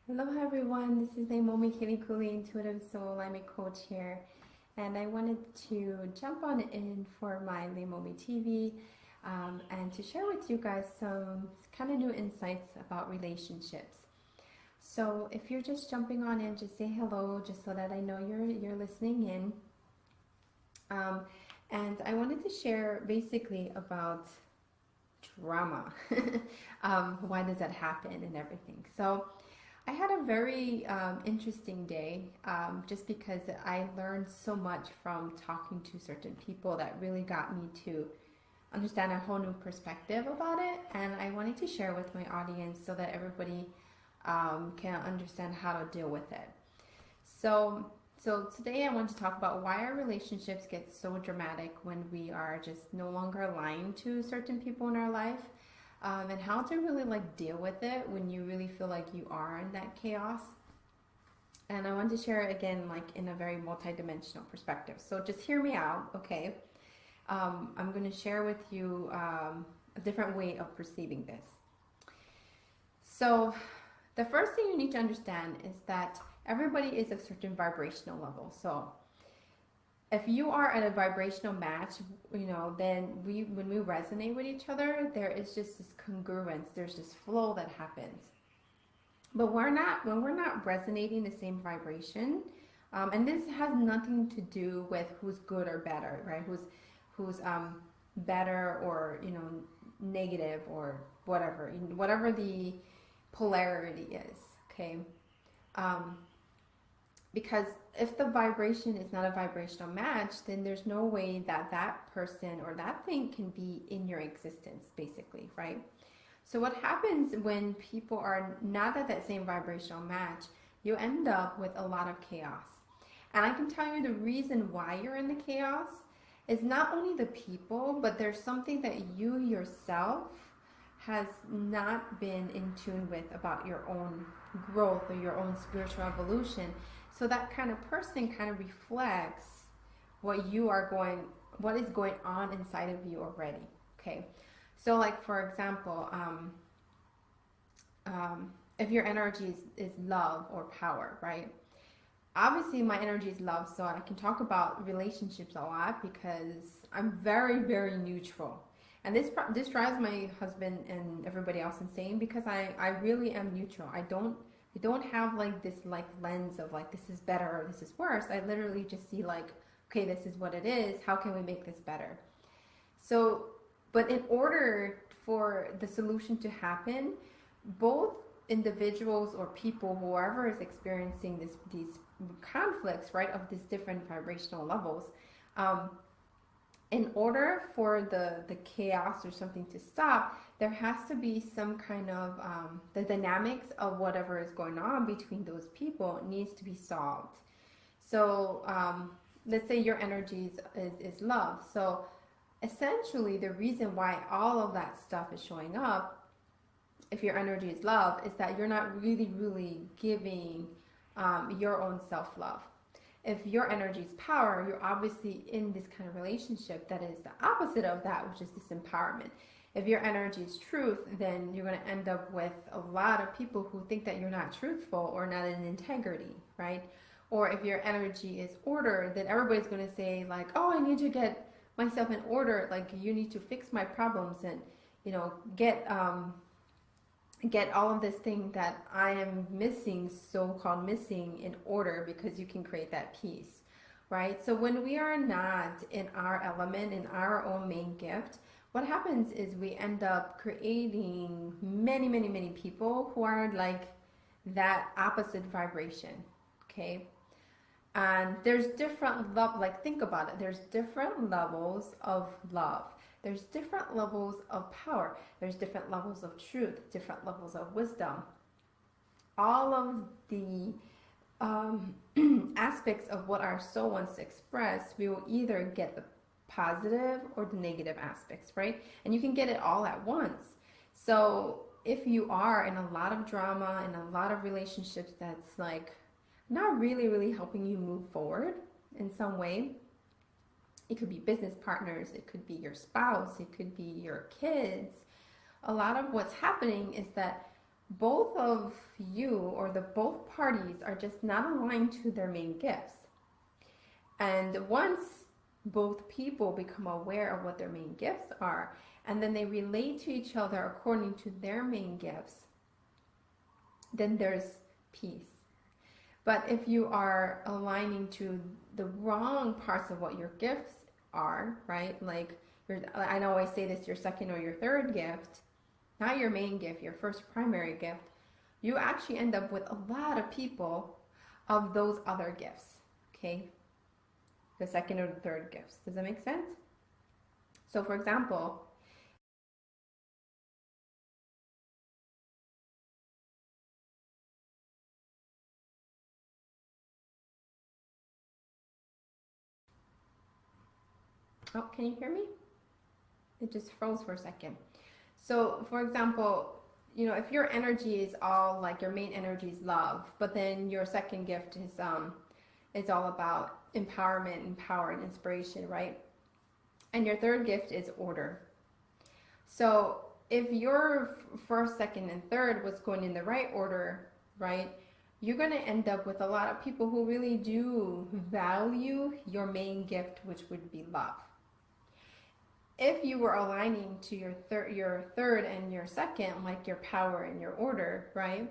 Hello everyone, this is Leimomi Keliikuli, Intuitive Soul Alignment Coach here, and I wanted to jump on in for my LeimomiTV and to share with you guys some kind of new insights about relationships. So if you're just jumping on in, just say hello, just so that I know you're listening in. And I wanted to share basically about drama. Why does that happen and everything? So I had a very interesting day just because I learned so much from talking to certain people that really got me to understand a whole new perspective about it, and I wanted to share with my audience so that everybody can understand how to deal with it. So today I want to talk about why our relationships get so dramatic when we are just no longer aligned to certain people in our life, and how to really deal with it when you really feel like you are in that chaos. And I want to share it again in a very multidimensional perspective. So just hear me out, okay? I'm going to share with you a different way of perceiving this. So the first thing you need to understand is that everybody is a certain vibrational level. So if you are at a vibrational match, then when we resonate with each other, there is just this congruence, there's this flow that happens. But when we're not resonating the same vibration, and this has nothing to do with who's good or better, right? Who's better or negative or whatever the polarity is, okay? Because if the vibration is not a vibrational match, then there's no way that that person or that thing can be in your existence, basically, right? So what happens when people are not at that same vibrational match, you end up with a lot of chaos. And I can tell you the reason why you're in the chaos is not only the people, but there's something that you yourself has not been in tune with about your own growth or your own spiritual evolution. So that kind of person kind of reflects what is going on inside of you already. Okay, so for example, if your energy is love or power, right? Obviously, my energy is love, so I can talk about relationships a lot because I'm very, very neutral. And this drives my husband and everybody else insane because I really am neutral. I don't have this lens of this is better or this is worse. I literally just see okay, this is what it is. How can we make this better? So, but in order for the solution to happen, both individuals or people, whoever is experiencing these conflicts, right, of these different vibrational levels, in order for the chaos or something to stop, there has to be some kind of the dynamics of whatever is going on between those people needs to be solved. So let's say your energy is love. So essentially the reason why all of that stuff is showing up, if your energy is love, is that you're not really giving your own self-love. If your energy is power, you're obviously in this kind of relationship that is the opposite of that, which is this empowerment. If your energy is truth, then you're going to end up with a lot of people who think that you're not truthful or not in integrity, right? Or if your energy is order, then everybody's going to say oh, I need to get myself in order. You need to fix my problems and, get all of this thing that I am missing, so-called missing, in order, because you can create that peace, right? So when we are not in our element, in our own main gift, what happens is we end up creating many people who are that opposite vibration, okay? And there's different love, think about it, there's different levels of love. There's different levels of power. There's different levels of truth, different levels of wisdom. All of the aspects of what our soul wants to express, we will either get the positive or the negative aspects, right? And you can get it all at once. So if you are in a lot of drama, in a lot of relationships that's not really helping you move forward in some way, it could be business partners, it could be your spouse, it could be your kids. A lot of what's happening is that both of you or the both parties are just not aligned to their main gifts. And once both people become aware of what their main gifts are, and then they relate to each other according to their main gifts, then there's peace. But if you are aligning to the wrong parts of what your gifts are, right? Like, I always say this, your second or your third gift, not your main gift, your first primary gift, you actually end up with a lot of people of those other gifts, okay? The second or the third gifts. Does that make sense? So for example, oh, can you hear me? It just froze for a second. So for example, you know, if your energy is all like your main energy is love, but then your second gift is all about empowerment and power and inspiration, right? And your third gift is order. So if your first, second, and third was going in the right order, right, you're going to end up with a lot of people who really do value your main gift, which would be love. If you were aligning to your third and your second, like your power and your order, right,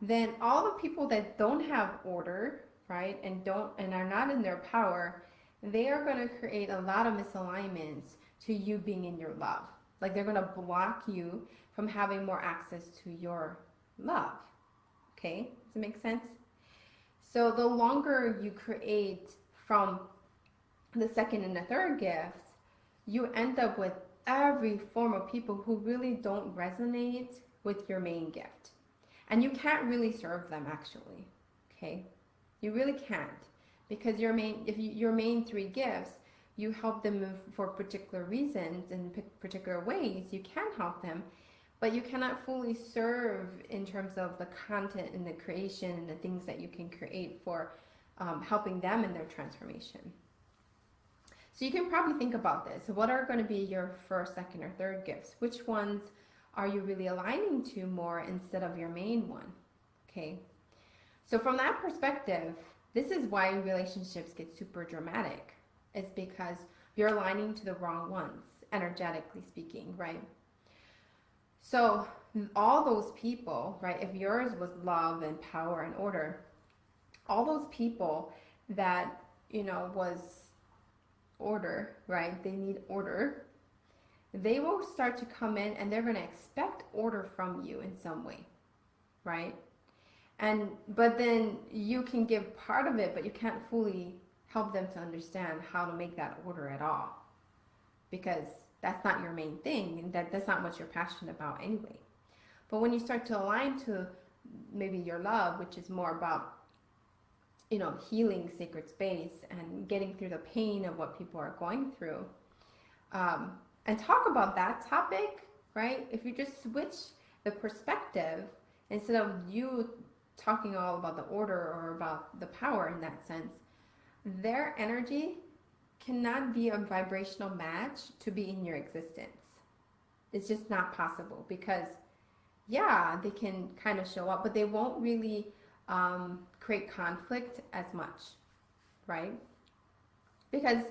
then all the people that don't have order, right, and are not in their power, they are going to create a lot of misalignments to you being in your love. Like, they're going to block you from having more access to your love. Okay, does it make sense? So the longer you create from the second and the third gifts, you end up with every form of people who really don't resonate with your main gift. And you can't really serve them, actually. Okay, you really can't, because your main three gifts, you help them for particular reasons in particular ways. You can help them, but you cannot fully serve in terms of the content and the creation and the things that you can create for helping them in their transformation. So you can probably think about this. What are going to be your first, second, or third gifts? Which ones are you really aligning to more instead of your main one? Okay. So from that perspective, this is why relationships get super dramatic. It's because you're aligning to the wrong ones, energetically speaking, right? So all those people, right, if yours was love and power and order, all those people that, you know, was order, right, they need order, they will start to come in and they're going to expect order from you in some way, right? But then you can give part of it, but you can't fully help them to understand how to make that order at all, because that's not your main thing, and that's not what you're passionate about anyway. But when you start to align to maybe your love, which is more about, you know, healing sacred space and getting through the pain of what people are going through, and talk about that topic, right? If you just switch the perspective, instead of you talking all about the order or about the power in that sense, their energy cannot be a vibrational match to be in your existence. It's just not possible, because yeah, they can kind of show up, but they won't really create conflict as much, right? Because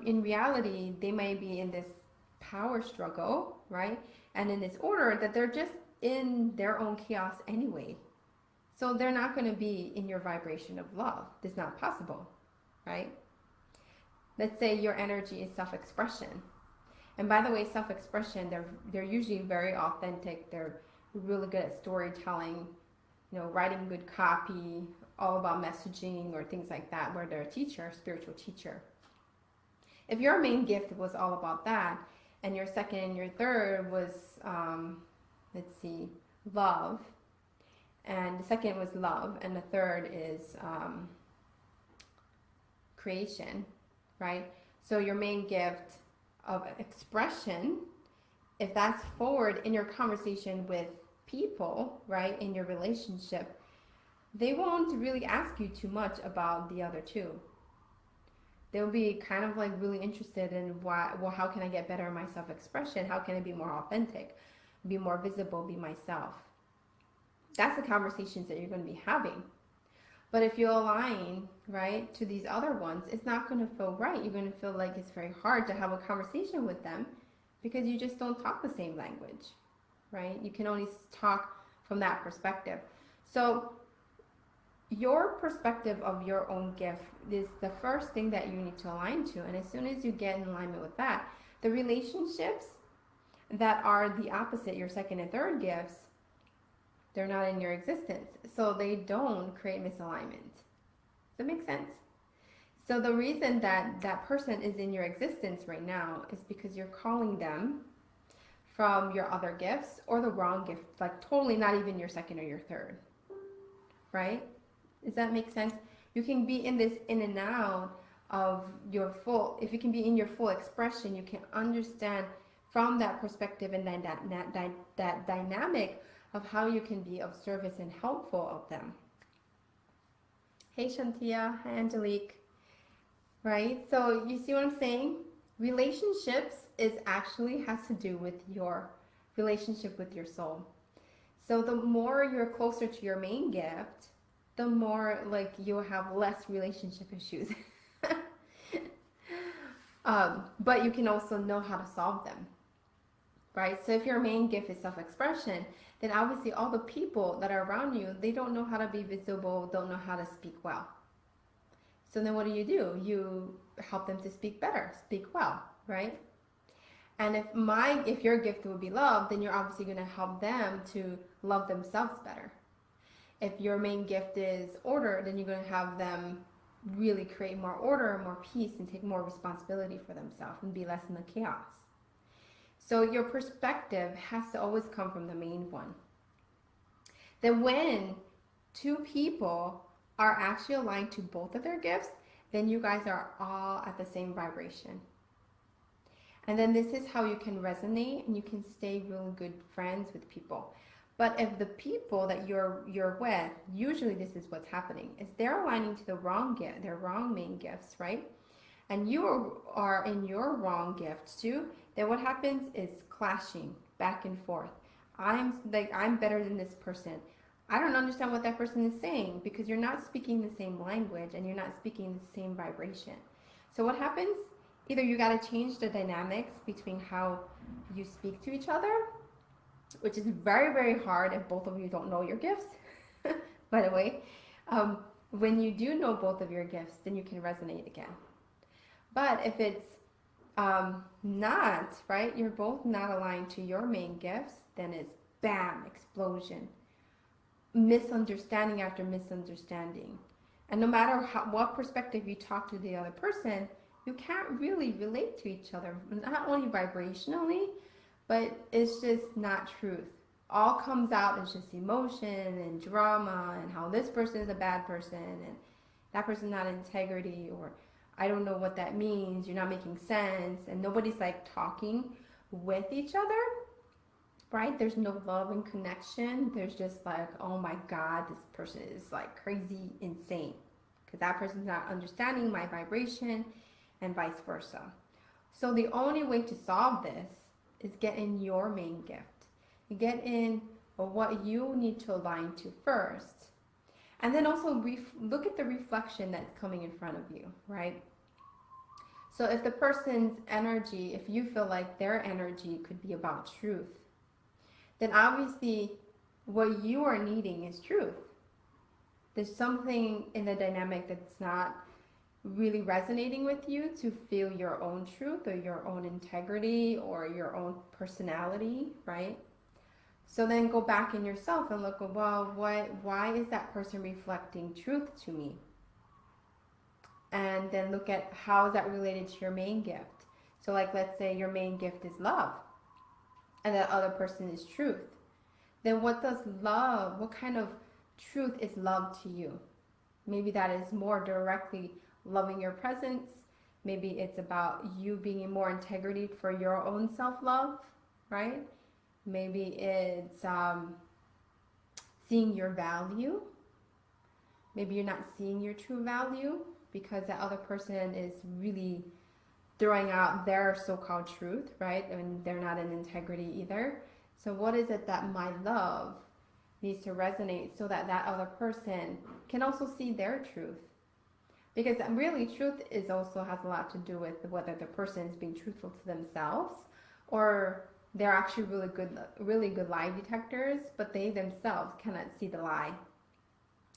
in reality, they may be in this power struggle, right? And in this order that they're just in their own chaos anyway. So they're not going to be in your vibration of love. It's not possible, right? Let's say your energy is self-expression. And by the way, self-expression, they're usually very authentic. They're really good at storytelling, you know, writing good copy, all about messaging or things like that, where they're a teacher, a spiritual teacher. If your main gift was all about that, and your second and your third was, let's see, love, and the second was love, and the third is creation, right? So your main gift of expression, if that's forward in your conversation with people, right, in your relationship, they won't really ask you too much about the other two. They'll be kind of like really interested in how can I get better in my self-expression? How can I be more authentic? be more visible, be myself. That's the conversations that you're going to be having. But if you align, right, to these other ones, it's not going to feel right. You're going to feel like it's very hard to have a conversation with them because you just don't talk the same language, right? You can only talk from that perspective. So your perspective of your own gift is the first thing that you need to align to. And as soon as you get in alignment with that, the relationships that are the opposite, your second and third gifts, they're not in your existence. So they don't create misalignment. Does that make sense? So the reason that that person is in your existence right now is because you're calling them from your other gifts or the wrong gift, like totally not even your second or your third, right? Does that make sense? You can be in this in and out of your full, if you can be in your full expression, you can understand from that perspective and then that dynamic of how you can be of service and helpful of them. Hey Shantia, hi Angelique, right? So you see what I'm saying? Relationships is actually has to do with your relationship with your soul. So the more you're closer to your main gift, the more like you'll have less relationship issues. But you can also know how to solve them, right? So if your main gift is self-expression, then obviously all the people that are around you, they don't know how to be visible, don't know how to speak well. So then what do? You help them to speak better, speak well, right? And if your gift would be love, then you're obviously going to help them to love themselves better. If your main gift is order, then you're going to have them really create more order, more peace, and take more responsibility for themselves and be less in the chaos. So your perspective has to always come from the main one. Then when two people are actually aligned to both of their gifts, then you guys are all at the same vibration. And then this is how you can resonate and you can stay really good friends with people. But if the people that you're with, usually this is what's happening, is they're aligning to the wrong gift, their wrong main gifts, right? And you are in your wrong gift too, then what happens is clashing back and forth. I'm better than this person. I don't understand what that person is saying because you're not speaking the same language and you're not speaking the same vibration. So what happens? Either you got to change the dynamics between how you speak to each other, which is very, very hard if both of you don't know your gifts, by the way. When you do know both of your gifts, then you can resonate again. But if it's not, right, you're both not aligned to your main gifts, then it's bam, explosion. Misunderstanding after misunderstanding. And no matter what perspective you talk to the other person, you can't really relate to each other, not only vibrationally, but it's just not truth. All comes out as just emotion and drama and how this person is a bad person and that person's not integrity, or I don't know what that means, you're not making sense, and nobody's like talking with each other, right? There's no love and connection. There's just like, oh my God, this person is like crazy, insane, because that person's not understanding my vibration and vice versa. So the only way to solve this is get in your main gift. Get in what you need to align to first. And then also look at the reflection that's coming in front of you, right? So if the person's energy, if you feel like their energy could be about truth, then obviously what you are needing is truth. There's something in the dynamic that's not really resonating with you to feel your own truth or your own integrity or your own personality, right? So then go back in yourself and look, well, why is that person reflecting truth to me? And then look at how is that related to your main gift. So like, let's say your main gift is love and that other person is truth. Then what kind of truth is love to you? Maybe that is more directly loving your presence. Maybe it's about you being in more integrity for your own self-love, right? Maybe it's seeing your value. Maybe you're not seeing your true value because that other person is really throwing out their so-called truth, right? And they're not in integrity either. So what is it that my love needs to resonate so that that other person can also see their truth? Because really, truth is also has a lot to do with whether the person is being truthful to themselves, or they're actually really good lie detectors, but they themselves cannot see the lie.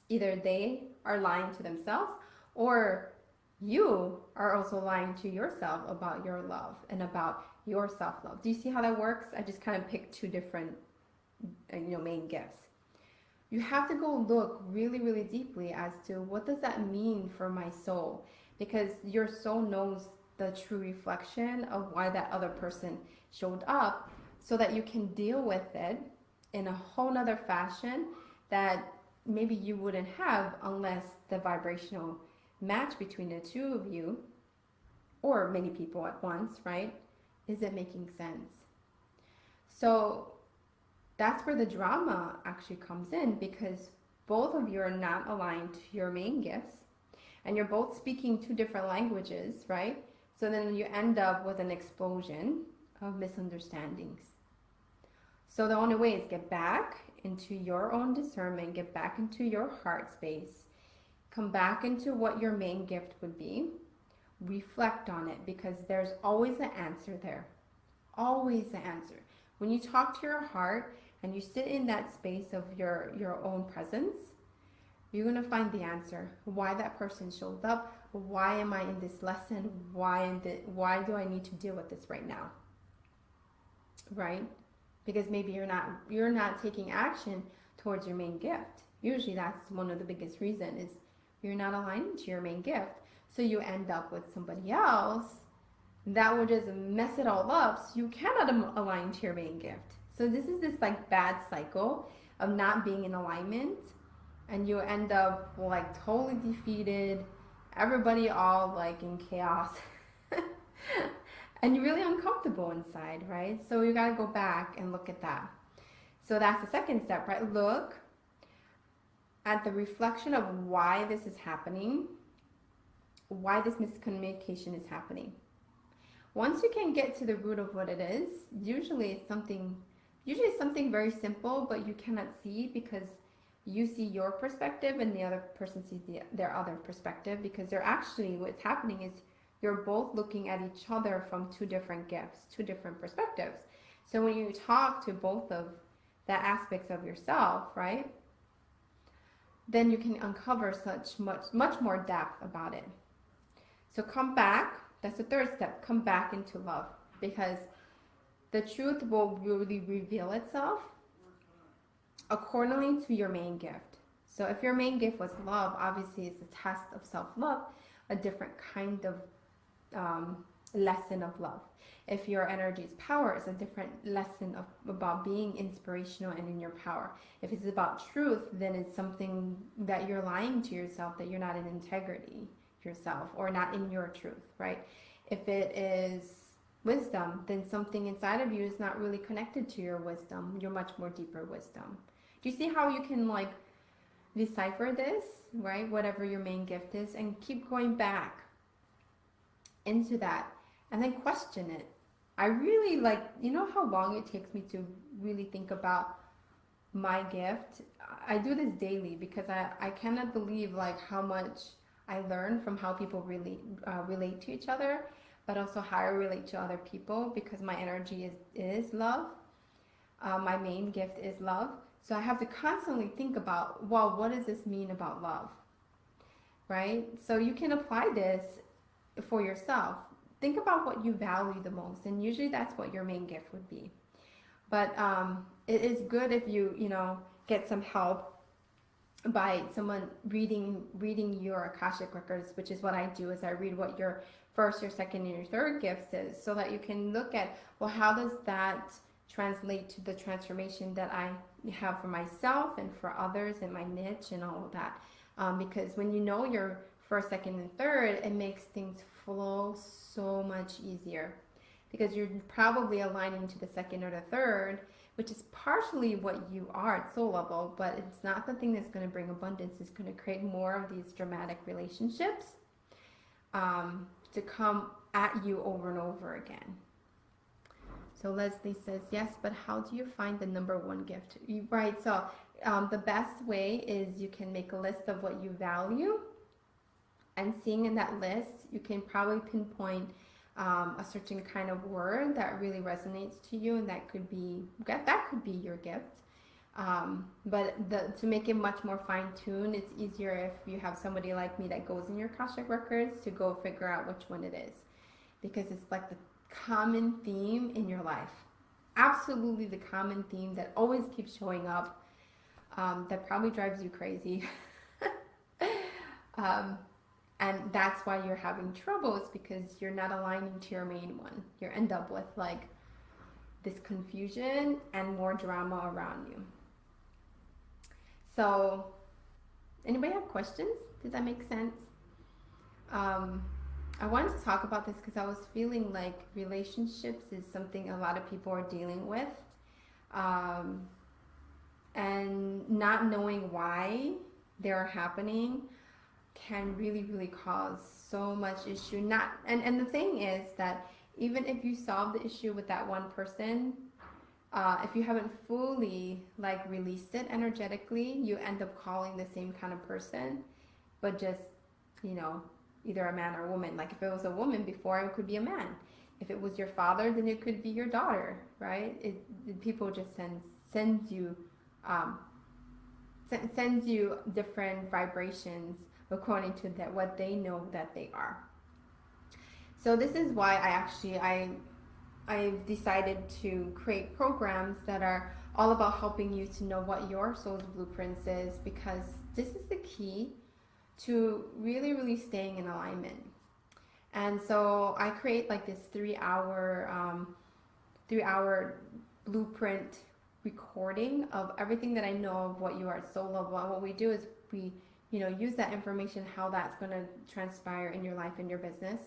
Either they are lying to themselves, or you are also lying to yourself about your love and about your self-love. Do you see how that works? I just kind of picked two different, main gifts. You have to go look really, really deeply as to what does that mean for my soul, because your soul knows the true reflection of why that other person showed up, so that you can deal with it in a whole nother fashion that maybe you wouldn't have unless the vibrational match between the two of you, or many people at once, right? Is it making sense? So that's where the drama actually comes in, because both of you are not aligned to your main gifts, and you're both speaking two different languages, right? So then you end up with an explosion of misunderstandings. So the only way is get back into your own discernment, get back into your heart space, come back into what your main gift would be, reflect on it, because there's always an answer there. Always an answer. When you talk to your heart and you sit in that space of your own presence, you're going to find the answer. Why that person showed up? Why am I in this lesson? Why do I need to deal with this right now? Right? Because maybe you're not taking action towards your main gift. Usually that's one of the biggest reasons, is you're not aligning to your main gift. So you end up with somebody else that will just mess it all up, so you cannot align to your main gift. So this is this like bad cycle of not being in alignment, and you end up like totally defeated, everybody all like in chaos, and you're really uncomfortable inside, right? So you got to go back and look at that. So that's the second step, right? Look at the reflection of why this is happening, why this miscommunication is happening. Once you can get to the root of what it is, usually it's something very simple, but you cannot see because you see your perspective and the other person sees their other perspective, because they're actually, what's happening is you're both looking at each other from two different gifts, two different perspectives. So when you talk to both of the aspects of yourself, right, then you can uncover much more depth about it. So come back. That's the third step. Come back into love, because the truth will really reveal itself accordingly to your main gift. So if your main gift was love, obviously it's a test of self-love, a different kind of lesson of love. If your energy is power, it's a different lesson about being inspirational and in your power. If it's about truth, then it's something that you're lying to yourself, that you're not in integrity yourself, or not in your truth, right? If it is wisdom, then something inside of you is not really connected to your wisdom, your much more deeper wisdom. Do you see how you can like decipher this, right? Whatever your main gift is, and keep going back into that, and then question it. I really like, you know how long it takes me to really think about my gift? I do this daily, because I cannot believe like how much I learn from how people really relate to each other, but also how I relate to other people, because my energy is love. My main gift is love. So I have to constantly think about, well, what does this mean about love? Right? So you can apply this for yourself. Think about what you value the most, and usually that's what your main gift would be. But it is good if you get some help by someone reading your Akashic records, which is what I do. Is I read what your first, your second, and your third gifts is, so that you can look at, well, how does that translate to the transformation that I have for myself and for others in my niche and all of that. Because when you know your first, second, and third, it makes things flow so much easier, because you're probably aligning to the second or the third, which is partially what you are at soul level, but it's not the thing that's going to bring abundance. It's going to create more of these dramatic relationships to come at you over and over again. So Leslie says, yes, but how do you find the number one gift? Right, so the best way is you can make a list of what you value, and seeing in that list, you can probably pinpoint a certain kind of word that really resonates to you, and that could be your gift. But to make it much more fine-tuned, it's easier if you have somebody like me that goes in your Akashic records to go figure out which one it is, because it's like the common theme in your life, absolutely the common theme that always keeps showing up, that probably drives you crazy. And that's why you're having trouble, is because you're not aligning to your main one. You end up with like this confusion and more drama around you. So, anybody have questions? Does that make sense? I wanted to talk about this because I was feeling like relationships is something a lot of people are dealing with. And not knowing why they're happening can really cause so much issue. And the thing is that even if you solve the issue with that one person, if you haven't fully like released it energetically, you end up calling the same kind of person, but just, you know, either a man or a woman. Like if it was a woman before, it could be a man. If it was your father, then it could be your daughter, right? People just sends you different vibrations according to what they know that they are. So this is why I've decided to create programs that are all about helping you to know what your soul's blueprints is, because this is the key to really staying in alignment. And so I create like this 3-hour blueprint recording of everything that I know of what you are at soul level. And what we do is we, you know, use that information, how that's going to transpire in your life, in your business.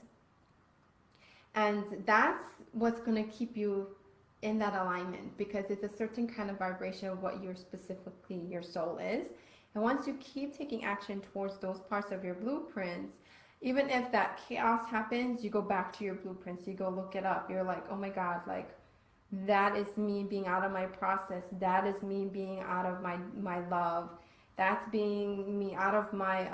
And that's what's going to keep you in that alignment, because it's a certain kind of vibration of what your soul is. And once you keep taking action towards those parts of your blueprints, even if that chaos happens, you go back to your blueprints, you go look it up. You're like, oh my God, like that is me being out of my process. That is me being out of my love. That's being me out of my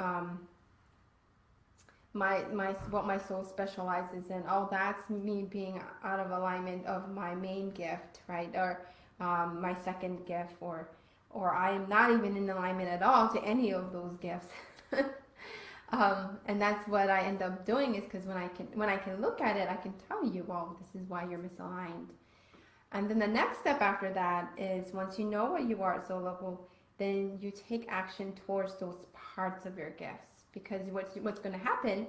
what my soul specializes in. Oh, that's me being out of alignment of my main gift, right? Or my second gift, or I am not even in alignment at all to any of those gifts. And that's what I end up doing, is because when I can look at it, I can tell you, well, this is why you're misaligned. And then the next step after that is, once you know what you are at soul level, then you take action towards those parts of your gifts. Because what's going to happen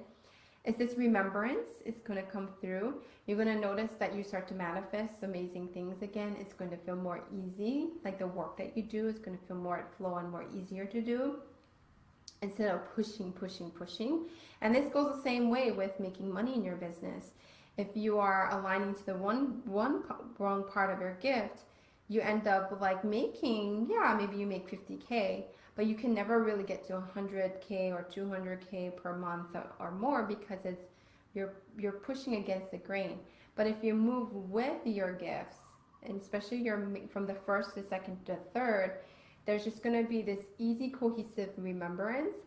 is this remembrance is going to come through. You're going to notice that you start to manifest amazing things again. It's going to feel more easy. Like the work that you do is going to feel more at flow and more easier to do, instead of pushing. And this goes the same way with making money in your business. If you are aligning to the one wrong part of your gift, you end up like making, maybe you make 50K, but you can never really get to 100K or 200K per month or more, because you're pushing against the grain. But if you move with your gifts, and especially from the first to second to third, there's just going to be this easy, cohesive remembrance.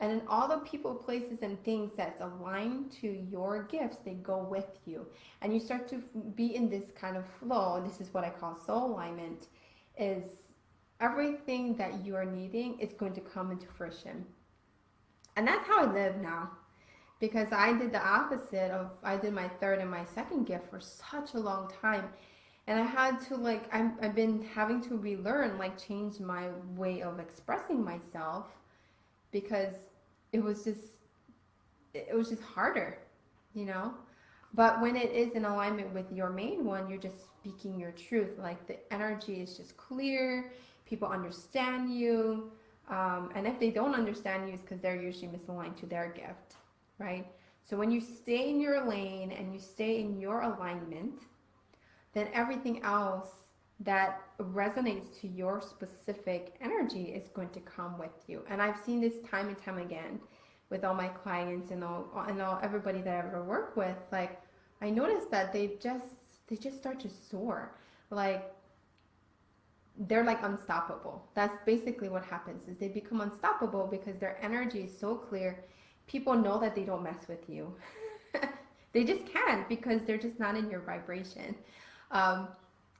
And then all the people, places, and things that's aligned to your gifts, they go with you. And you start to be in this kind of flow. This is what I call soul alignment, is everything that you are needing is going to come into fruition. And that's how I live now. Because I did the opposite of, I did my third and my second gift for such a long time. And I had to I've been having to relearn, change my way of expressing myself, because it was just harder, you know. But when it is in alignment with your main one, you're just speaking your truth. Like the energy is just clear. People understand you. And if they don't understand you, it's because they're usually misaligned to their gift, right? So when you stay in your lane and you stay in your alignment, then everything else that resonates to your specific energy is going to come with you. And I've seen this time and time again with all my clients and all everybody that I ever work with. I noticed that they just they just start to soar. Like, they're like unstoppable. That's basically what happens, is they become unstoppable because their energy is so clear. People know that they don't mess with you. They just can't, because they're just not in your vibration. Um,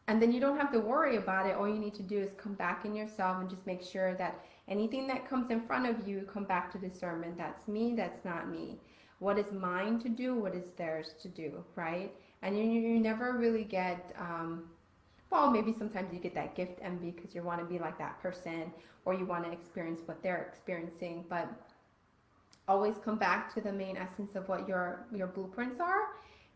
and then you don't have to worry about it. All you need to do is come back in yourself and just make sure that anything that comes in front of you, come back to discernment. That's me, that's not me. What is mine to do? What is theirs to do, right? And you never really get, well, maybe sometimes you get that gift envy because you want to be like that person, or you want to experience what they're experiencing. But always come back to the main essence of what your blueprints are,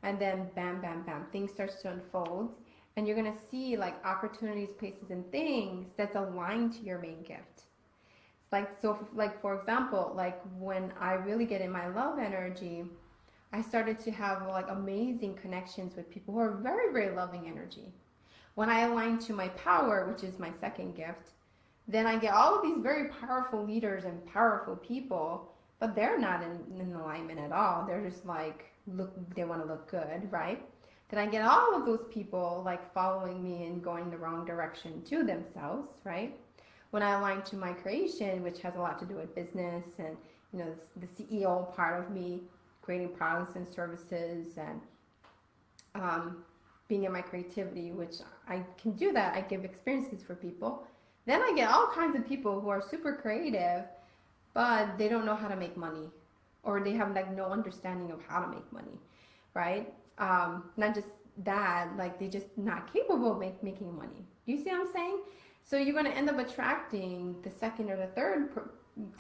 and then bam, bam, bam, things starts to unfold, and you're gonna see like opportunities, places, and things that's aligned to your main gift. Like, so, like, for example, like when I really get in my love energy, I started to have like amazing connections with people who are very, very loving energy. When I align to my power, which is my second gift, then I get all of these very powerful leaders and powerful people, but they're not in alignment at all. They're just like, they want to look good, right? Then I get all of those people like following me and going the wrong direction to themselves, right? When I align to my creation, which has a lot to do with business and, you know, the CEO part of me, creating products and services, and being in my creativity, which I can do that. I give experiences for people. Then I get all kinds of people who are super creative, but they don't know how to make money, or they have like no understanding of how to make money, right? Not just that, like they just not capable of making money. You see what I'm saying? So you're going to end up attracting the second or the third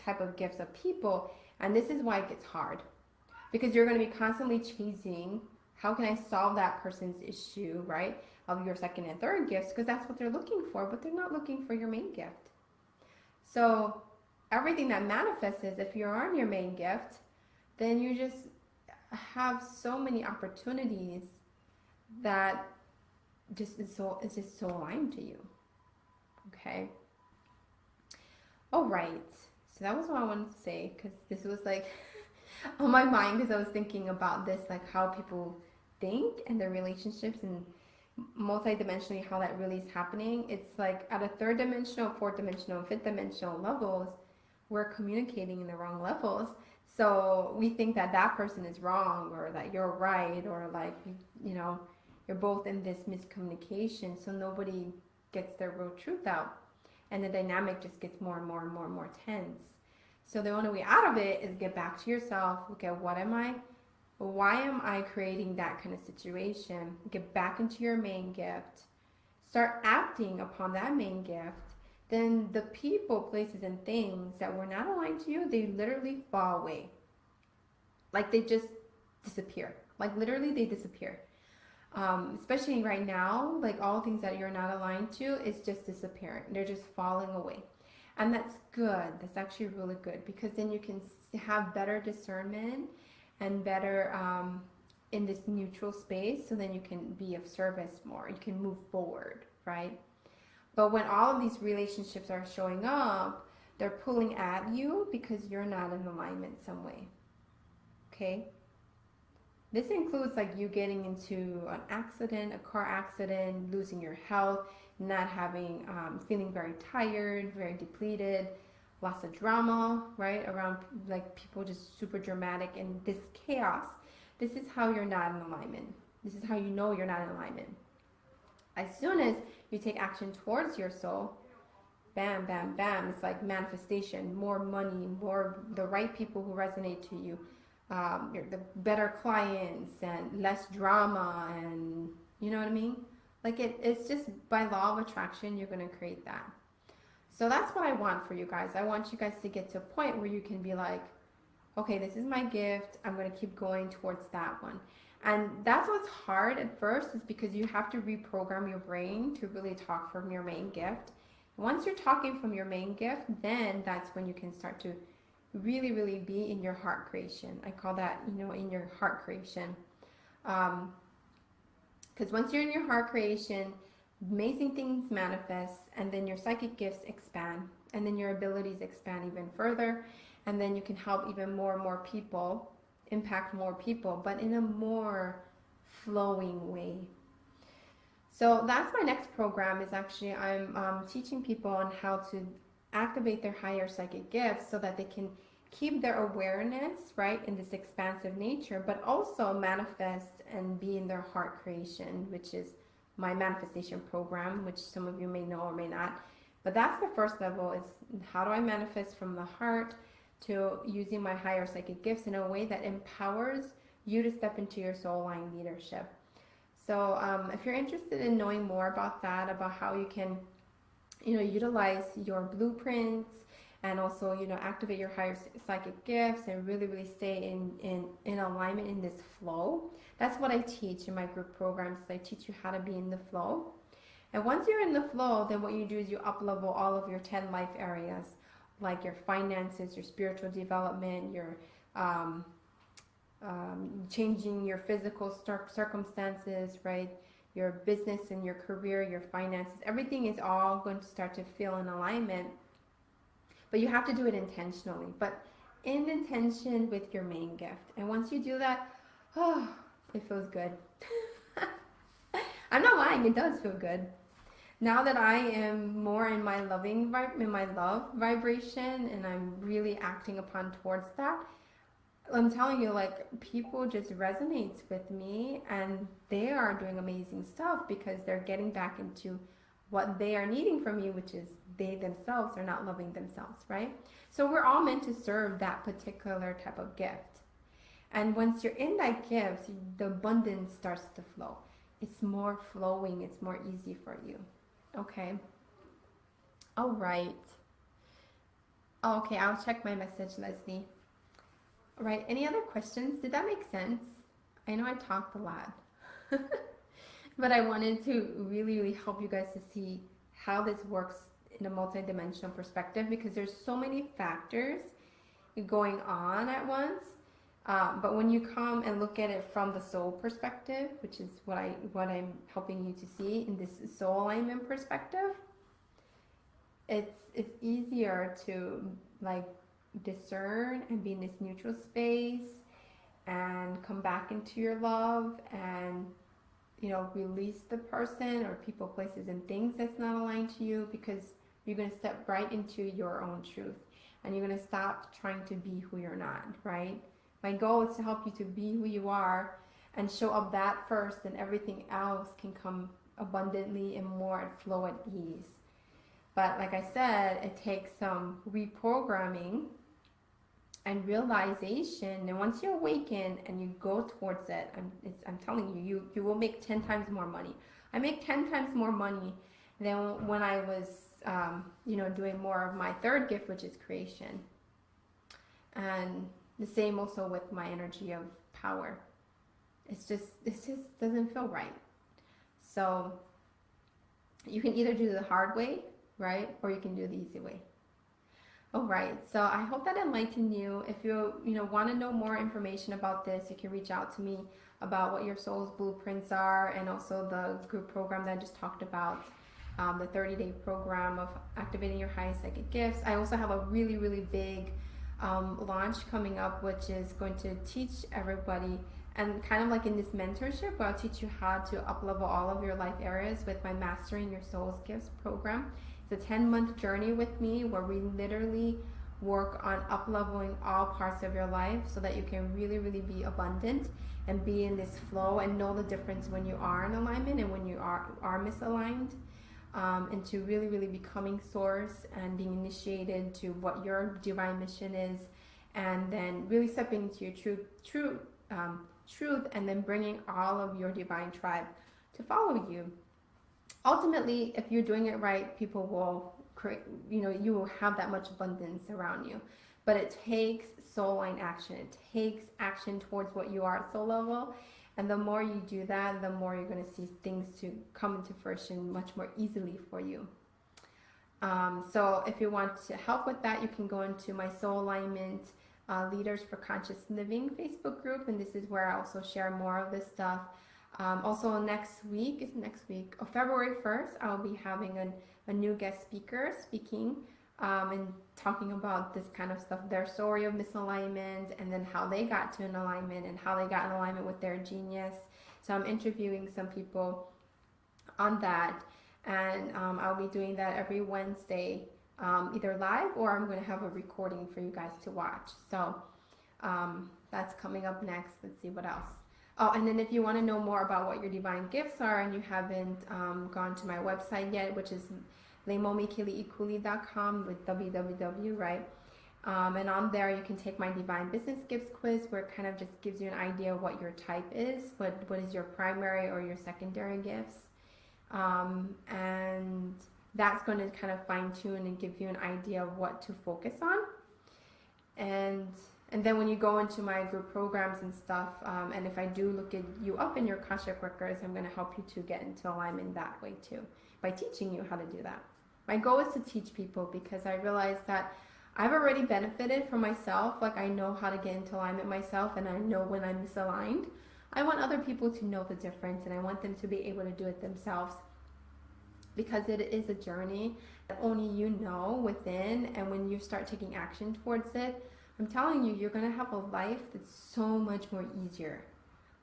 type of gifts of people, and this is why it gets hard, because you're going to be constantly chasing, how can I solve that person's issue, right, of your second and third gifts, because that's what they're looking for, but they're not looking for your main gift. So everything that manifests is, if you're on your main gift, then you just have so many opportunities that just it's just so aligned to you. Okay. All right. So that was what I wanted to say, because this was like on my mind, because I was thinking about this, like how people think and their relationships, and multidimensionally how that really is happening. It's like at a third dimensional, fourth dimensional, fifth dimensional levels, we're communicating in the wrong levels. So we think that that person is wrong, or that you're right, or like, you know, you're both in this miscommunication, so nobody gets their real truth out, and the dynamic just gets more and more and more and more tense. So the only way out of it is get back to yourself. Okay, what am I? Why am I creating that kind of situation? Get back into your main gift. Start acting upon that main gift. Then the people, places, and things that were not aligned to you, they literally fall away. Like they just disappear. Like literally they disappear. Especially right now, like all things that you're not aligned to is just disappearing. They're just falling away. And that's good. That's actually really good, because then you can have better discernment and better in this neutral space, so then you can be of service more. You can move forward, right? But when all of these relationships are showing up, they're pulling at you because you're not in alignment some way. Okay? This includes like you getting into an accident, a car accident, losing your health, not having, feeling very tired, very depleted, lots of drama, right? Around like people just super dramatic, and this chaos. This is how you're not in alignment. This is how you know you're not in alignment. As soon as you take action towards your soul, bam, bam, bam, it's like manifestation, more money, more the right people who resonate to you, the better clients, and less drama, and you know what I mean? Like it's just by law of attraction, you're going to create that. So that's what I want for you guys. I want you guys to get to a point where you can be like, okay, this is my gift. I'm going to keep going towards that one. And that's what's hard at first, is because you have to reprogram your brain to really talk from your main gift. Once you're talking from your main gift, then that's when you can start to really, really be in your heart creation. I call that, you know, in your heart creation. Because once you're in your heart creation, amazing things manifest, and then your psychic gifts expand, and then your abilities expand even further, and then you can help even more and more people, impact more people, but in a more flowing way. So that's my next program. Is actually I'm teaching people on how to activate their higher psychic gifts so that they can keep their awareness right in this expansive nature, but also manifest and be in their heart creation, which is my manifestation program, which some of you may know or may not. But that's the first level, is how do I manifest from the heart to using my higher psychic gifts in a way that empowers you to step into your soul line leadership. So if you're interested in knowing more about that, about how you can, utilize your blueprints and also, activate your higher psychic gifts and really, really stay in alignment in this flow. That's what I teach in my group programs. I teach you how to be in the flow. And once you're in the flow, then what you do is you up-level all of your 10 life areas, like your finances, your spiritual development, your changing your physical circumstances, right? Your business and your career, your finances, everything is all going to start to feel in alignment. But you have to do it intentionally, but in intention with your main gift. And once you do that, oh, it feels good. I'm not lying, it does feel good. Now that I am more in my love vibration, and I'm really acting upon towards that, I'm telling you, like, people just resonate with me, and they are doing amazing stuff because they're getting back into what they are needing from you, which is they themselves are not loving themselves, right? So we're all meant to serve that particular type of gift. And once you're in that gift, the abundance starts to flow. It's more flowing. It's more easy for you. Okay. All right. Okay, I'll check my message, Leslie. All right. Any other questions? Did that make sense? I know I talked a lot. But I wanted to really, really help you guys to see how this works in a multidimensional perspective, because there's so many factors going on at once. But when you come and look at it from the soul perspective, which is what I'm helping you to see in this soul alignment perspective, it's easier to like discern and be in this neutral space and come back into your love and release the person or people, places, and things that's not aligned to you, because you're going to step right into your own truth and you're going to stop trying to be who you're not, right? My goal is to help you to be who you are and show up that first, and everything else can come abundantly and more and flow at ease. But like I said, it takes some reprogramming and realization, and once you awaken and you go towards it, I'm telling you, you will make 10 times more money. I make 10 times more money than when I was, doing more of my third gift, which is creation. And the same also with my energy of power. It just doesn't feel right. So you can either do the hard way, right, or you can do the easy way. All right, so I hope that enlightened you. If you want to know more information about this, you can reach out to me about what your soul's blueprints are, and also the group program that I just talked about, the 30-day program of activating your highest psychic gifts. I also have a really, really big launch coming up, which is going to teach everybody, and kind of like in this mentorship, where I'll teach you how to up-level all of your life areas with my Mastering Your Soul's Gifts program. It's a 10-month journey with me where we literally work on up-leveling all parts of your life so that you can really, really be abundant and be in this flow and know the difference when you are in alignment and when you are misaligned, and to really, really becoming source and being initiated to what your divine mission is, and then really stepping into your truth, and then bringing all of your divine tribe to follow you. Ultimately, if you're doing it right, people will create, you will have that much abundance around you. But it takes soul line action. It takes action towards what you are at soul level. And the more you do that, the more you're going to see things to come into fruition much more easily for you. So if you want to help with that, you can go into my Soul Alignment Leaders for Conscious Living Facebook group. And this is where I also share more of this stuff. Also next week, February 1st, I'll be having a new guest speaker speaking and talking about this kind of stuff, their story of misalignment, and then how they got to an alignment and how they got in alignment with their genius. So I'm interviewing some people on that. And I'll be doing that every Wednesday, either live or I'm going to have a recording for you guys to watch. So that's coming up next. Let's see what else. Oh, and then if you want to know more about what your divine gifts are and you haven't gone to my website yet, which is LeimomiKeliikuli.com with www, right? And on there you can take my divine business gifts quiz, where it kind of just gives you an idea of what your type is, what is your primary or your secondary gifts. And that's going to kind of fine tune and give you an idea of what to focus on. And then when you go into my group programs and stuff, and if I do look at you up in your Akashic records, I'm going to help you to get into alignment that way too, by teaching you how to do that. My goal is to teach people because I realize that I've already benefited from myself. Like, I know how to get into alignment myself, and I know when I'm misaligned. I want other people to know the difference, and I want them to be able to do it themselves, because it is a journey that only you know within. And when you start taking action towards it, I'm telling you, you're going to have a life that's so much more easier.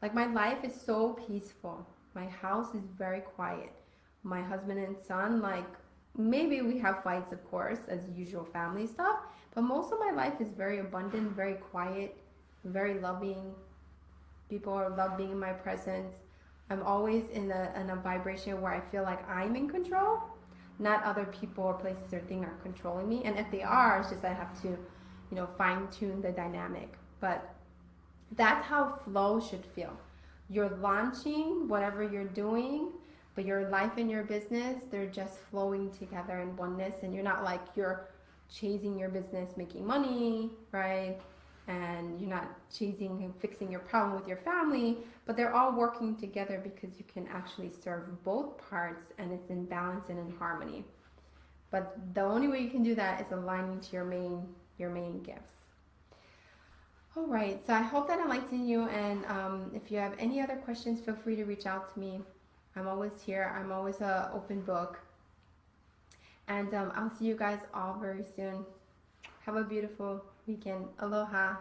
Like, my life is so peaceful. My house is very quiet. My husband and son, like, maybe we have fights, of course, as usual family stuff, but most of my life is very abundant, very quiet, very loving. People love being in my presence. I'm always in a vibration where I feel like I'm in control, not other people or places or things are controlling me. And if they are, it's just I have to, fine tune the dynamic. But that's how flow should feel. You're launching whatever you're doing, but your life and your business, they're just flowing together in oneness. And you're not like you're chasing your business, making money, right? And you're not chasing and fixing your problem with your family, but they're all working together because you can actually serve both parts, and it's in balance and in harmony. But the only way you can do that is aligning to your main gifts. All right, so I hope that enlightened you, and if you have any other questions, feel free to reach out to me. I'm always here. I'm always an open book. And I'll see you guys all very soon. Have a beautiful weekend. Aloha.